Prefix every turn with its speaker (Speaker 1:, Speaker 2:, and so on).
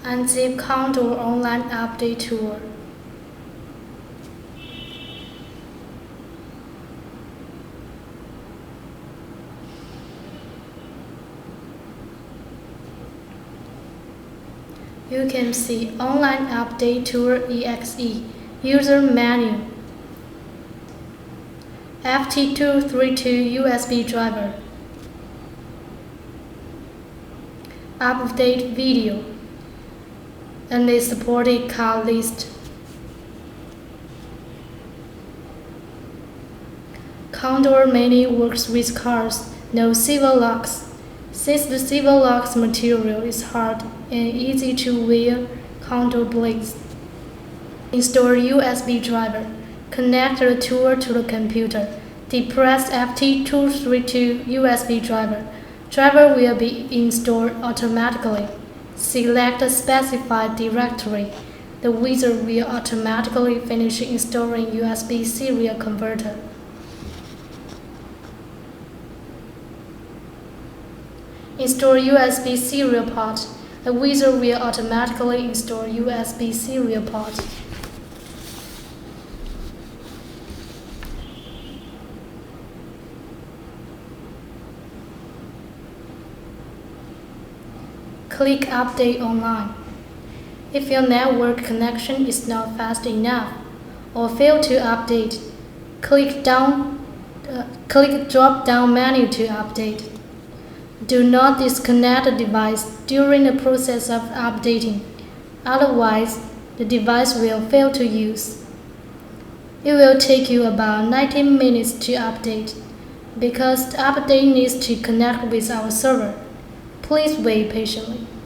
Speaker 1: Unzip Condor online update tour. You can see online update tour exe, user menu, sl252 USB driver, update video, and the supported car list. Condor mainly works with cars, no civil locks. Since the civil locks material is hard and easy to wear, Condor blades. Install USB driver. Connect the tool to the computer. Depress sl252 USB driver. Driver will be installed automatically. Select the specified directory. The wizard will automatically finish installing USB serial converter. Install USB serial port. The wizard will automatically install USB serial port. Click Update Online. If your network connection is not fast enough or fail to update, click drop-down menu to update. Do not disconnect the device during the process of updating, otherwise the device will fail to use. It will take you about 19 minutes to update, because the update needs to connect with our server. Please wait patiently.